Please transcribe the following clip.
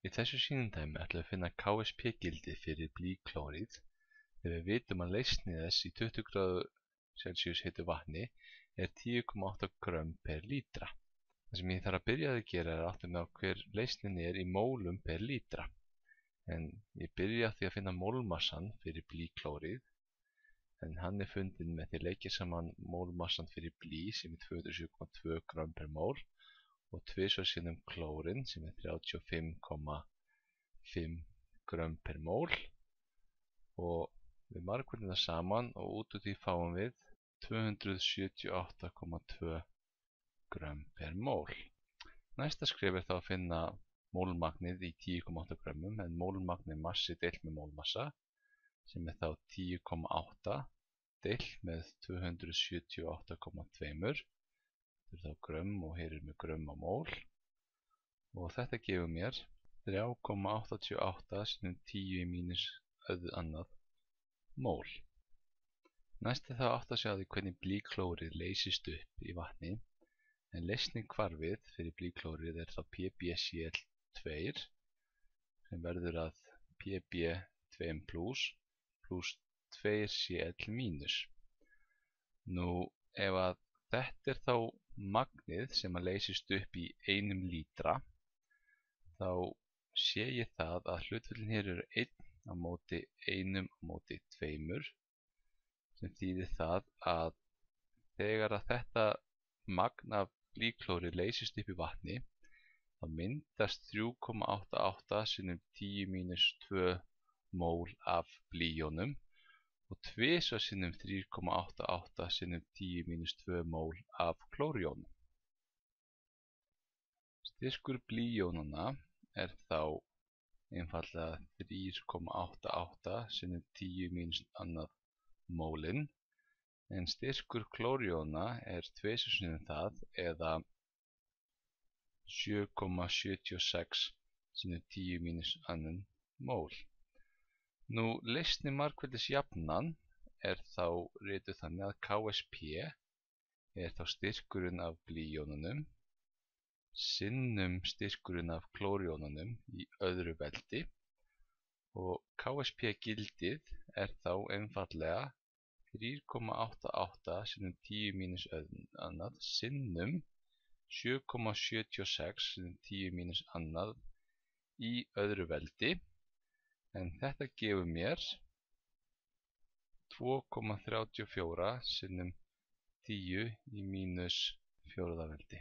Í þessu sýnidæmi ætlum við að finna KSP-gildið fyrir blýklóríð þegar við vitum að leysni þess í 20°C heitu vatni er 10,8 grömm per lítra. Það sem ég þarf að byrja að gera er að átta mig á hver leysnin er í mólum per lítra. En ég byrja því að finna mólmassann fyrir blýklóríð, en hann er fundinn með því að leggja saman mólmassann fyrir blý sem er 207,2 grömm per mól og tvisvar sinnum klórin sem er 35,5 grömm per mól, og við margföldum það saman og út úr því fáum við 278,2 grömm per mól. Næsta skref er þá að finna mólmagnið í 10,8 grömmum, en mólmagn er massi deilt með mólmassa sem er þá 10,8 deilt með 278,2. Þetta er þá grömm og hér er með grömm á mól, og þetta gefur mér 3,88 sinnum 10 mínus annað mól. Næst er það að átta sig á því hvernig blýklóríð leysist upp í vatni, en leysnihvarfið fyrir blýklóríð er þá PbCl2 sem verður að Pb2+ pluss 2Cl-. Nú, ef að þetta er þá magnið sem að leysist upp í 1 lítra, þá sé ég það að hlutföllin hér eru 1 á móti 1 á móti 2, sem þýðir það að þegar að þetta magn af blýklóríð leysist upp í vatni, þá myndast 3,88 sinnum 10 mínus 2 mól af blýjónum og tvisvar sinnum 3,88 sinnum 10 mínus 2 mól af klórjónum. Styrkur blýjónanna er þá einfaldlega 3,88 sinnum 10 mínus annað mólin, en styrkur klórjóna er tvisvar sinnum það, eða 7,76 sinnum 10 mínus annan mól. Nú, leysni margfeldisjafnan er þá rituð þannig að KSP er þá styrkurinn af blýjónunum sinnum styrkurinn af klórjónunum í öðru veldi, og KSP-gildið er þá einfaldlega 3,88 sinnum 10 mínus annað sinnum 7,76 sinnum 10 mínus annað í öðru veldi, en þetta gefur mér 2,34 sinnum 10 í mínus fjórða veldi.